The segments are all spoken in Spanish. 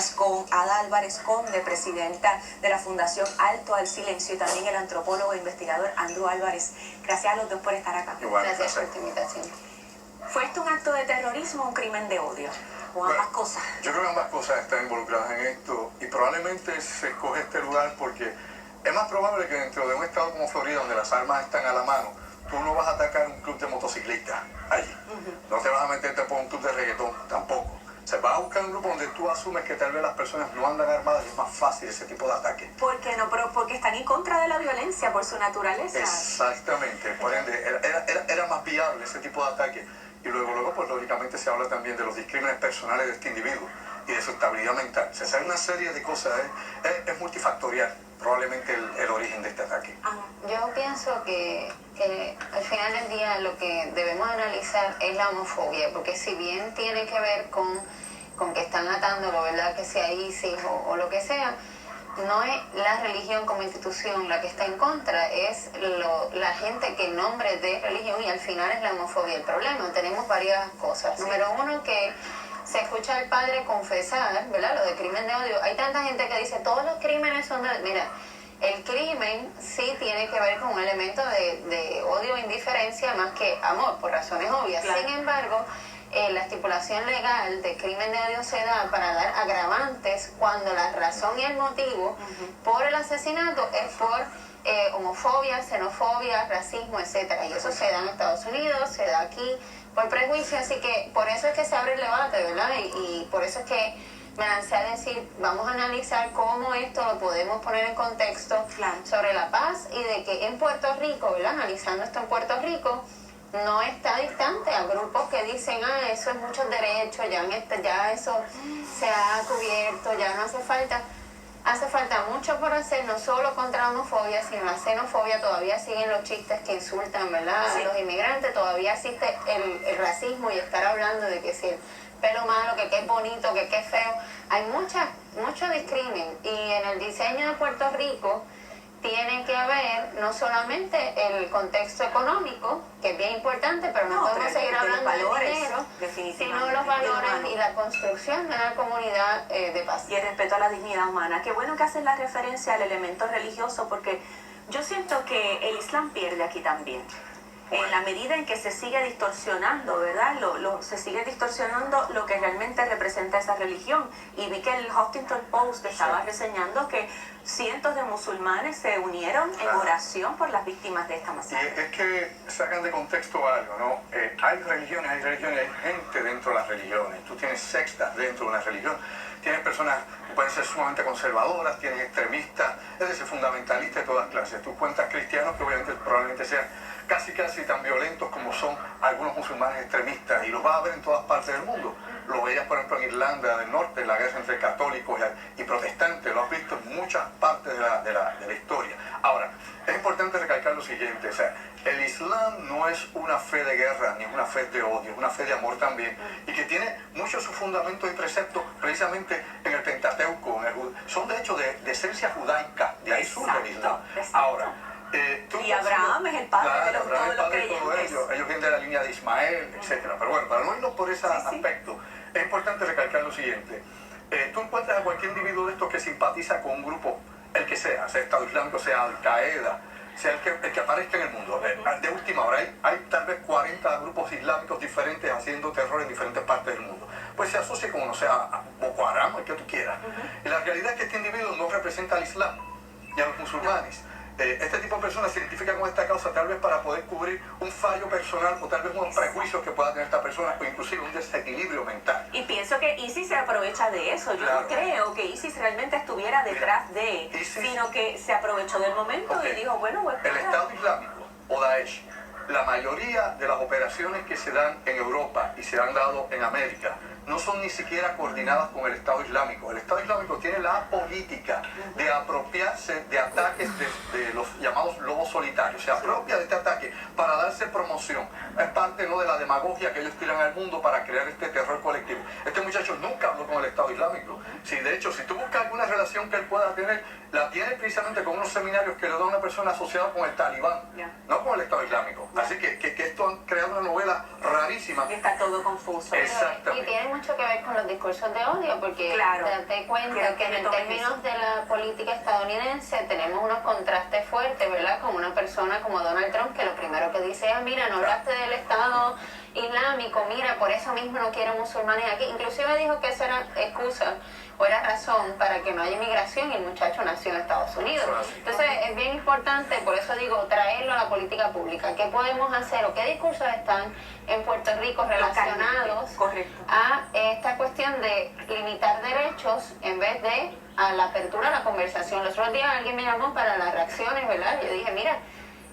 entrevistas con Ada Álvarez Conde, presidenta de la Fundación Alto al Silencio, y también el antropólogo e investigador Andrew Álvarez. Gracias a los dos por estar acá. Igual, gracias por tu invitación. ¿Fue esto un acto de terrorismo o un crimen de odio? ¿O ambas cosas? Yo creo que ambas cosas están involucradas en esto, y probablemente se escoge este lugar porque es más probable que dentro de un estado como Florida, donde las armas están a la mano, tú no vas a atacar un club de motociclistas allí. No te vas a meterte por un club de reggaetón, tampoco. O sea, vas a buscar un grupo donde tú asumes que tal vez las personas no andan armadas y es más fácil ese tipo de ataque. ¿Por qué no? Pero porque están en contra de la violencia por su naturaleza. Exactamente. Por ende, era más viable ese tipo de ataque. Y luego, pues lógicamente se habla también de los discrímenes personales de este individuo y de su estabilidad mental. O sea, hay una serie de cosas, es multifactorial probablemente el origen de este ataque. Yo pienso que al final del día lo que debemos analizar es la homofobia, porque si bien tiene que ver con que están atándolo, ¿verdad? Que sea ISIS o lo que sea, no es la religión como institución la que está en contra, es la gente que en nombre de religión, y al final es la homofobia el problema. Tenemos varias cosas. Sí. Número uno, que se escucha al padre confesar, ¿verdad? Lo de crimen de odio. Hay tanta gente que dice, todos los crímenes son de... Mira, el crimen sí tiene que ver con un elemento de odio e indiferencia más que amor, por razones obvias. Claro. Sin embargo, la estipulación legal de crimen de odio se da para dar agravantes cuando la razón y el motivo por el asesinato es por homofobia, xenofobia, racismo, etcétera. Y eso se da en Estados Unidos, se da aquí por prejuicio, así que por eso es que se abre el debate, ¿verdad? Y por eso es que me lancé a decir, vamos a analizar cómo esto lo podemos poner en contexto sobre la paz, y de que en Puerto Rico, ¿verdad? Analizando esto en Puerto Rico, no está distante a grupos que dicen, eso es muchos derechos, ya eso se ha cubierto, ya no hace falta. Hace falta mucho por hacer, no solo contra la homofobia, sino la xenofobia. Todavía siguen los chistes que insultan, ¿verdad? Sí. A los inmigrantes, todavía existe el racismo, y estar hablando de que si el pelo malo, que es bonito, que es feo. Hay mucho discrimen, y en el diseño de Puerto Rico tiene que haber no solamente el contexto económico, que es bien importante, pero no podemos seguir hablando de dinero, sino los valores y la construcción de una comunidad de paz. Y el respeto a la dignidad humana. Qué bueno que haces la referencia al elemento religioso, porque yo siento que el Islam pierde aquí también. En la medida en que se sigue distorsionando, ¿verdad? Se sigue distorsionando lo que realmente representa esa religión. Y vi que el Huffington Post estaba reseñando que cientos de musulmanes se unieron en oración por las víctimas de esta masacre. Y es que sacan de contexto algo, ¿no? Hay religiones, hay gente dentro de las religiones. Tú tienes sectas dentro de una religión. Tienes personas que pueden ser sumamente conservadoras, tienes extremistas, es decir, fundamentalistas de todas clases. Tú cuentas cristianos que obviamente probablemente sean casi tan violentos como son algunos musulmanes extremistas, y los vas a ver en todas partes del mundo. Lo veías, por ejemplo, en Irlanda del Norte, en la guerra entre católicos y protestantes. Lo has visto en muchas partes de la historia. Ahora, es importante recalcar lo siguiente, o sea, el Islam no es una fe de guerra, ni una fe de odio, es una fe de amor también, y que tiene muchos sus fundamentos y preceptos precisamente en el Pentateuco, son de hecho de esencia judaica, de ahí surge el Islam. Ahora, y Abraham es el padre de todos los creyentes. Ellos vienen de la línea de Ismael, etcétera. Pero bueno, para no irnos por ese aspecto, es importante recalcar lo siguiente. Tú encuentras a cualquier individuo de estos que simpatiza con un grupo, el que sea Estado Islámico, sea Al-Qaeda, sea el que aparezca en el mundo. De última hora, hay tal vez 40 grupos islámicos diferentes haciendo terror en diferentes partes del mundo. Pues se asocia con uno, sea a Boko Haram, el que tú quieras. Y la realidad es que este individuo no representa al Islam y a los musulmanes. Este tipo de personas se identifican con esta causa tal vez para poder cubrir un fallo personal, o tal vez unos prejuicios que pueda tener esta persona, o inclusive un desequilibrio mental. Y pienso que ISIS se aprovecha de eso. Yo no creo que ISIS realmente estuviera detrás de, sino que se aprovechó del momento y dijo, bueno, pues... El Estado Islámico o Daesh, la mayoría de las operaciones que se dan en Europa y se han dado en América, no son ni siquiera coordinadas con el Estado Islámico. El Estado Islámico tiene la política de apropiarse de ataques de los llamados lobos solitarios. Se apropia de este ataque para darse promoción. Es parte de la demagogia que ellos tiran al mundo para crear este terror colectivo. Este muchacho nunca habló con el Estado Islámico. Sí, de hecho, si tú buscas alguna relación que él pueda tener, la tiene precisamente con unos seminarios que le da una persona asociada con el Talibán, no con el Estado Islámico. Así que esto han creado una novela rarísima. Está todo confuso. Exactamente. Y tienen mucho que ver con los discursos de odio, porque Claro. date cuenta Quiero que que en me tomes términos de la política estadounidense tenemos unos contrastes fuertes, ¿verdad? Con una persona como Donald Trump, que lo primero que dice es, mira, no hablaste del Estado Islámico, mira, por eso mismo no quiero musulmanes aquí. Inclusive dijo que esa era excusa o era razón para que no haya inmigración, y el muchacho nació en Estados Unidos. Entonces es bien importante, por eso digo, traerlo a la política pública. ¿Qué podemos hacer o qué discursos están en Puerto Rico relacionados Correcto. a esta cuestión de limitar derechos en vez de a la apertura a la conversación? Los otros días alguien me llamó para las reacciones, ¿verdad? Yo dije, mira,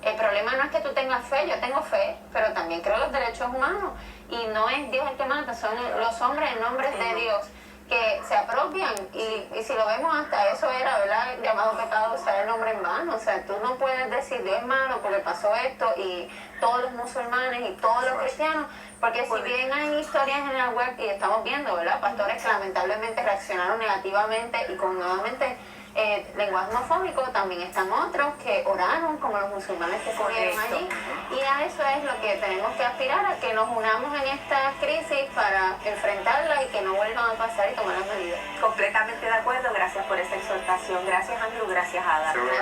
el problema no es que tú tengas fe, yo tengo fe, pero también creo en los derechos humanos. Y no es Dios el que mata, son los hombres en nombre de Dios que se apropian. Y si lo vemos, hasta eso era, ¿verdad?, llamado pecado usar el nombre en vano. O sea, tú no puedes decir Dios es malo porque pasó esto, y todos los musulmanes y todos los cristianos, porque si bien hay historias en la web y estamos viendo, ¿verdad?, pastores que lamentablemente reaccionaron negativamente y con nuevamente lenguaje homofóbico, también están otros que oraron como los musulmanes que estuvieron allí, y a eso es lo que tenemos que aspirar, a que nos unamos en esta crisis para enfrentarla y que no vuelvan a pasar y tomar las medidas. Completamente de acuerdo, gracias por esa exhortación. Gracias, Andrew, gracias, Ada. Seguro.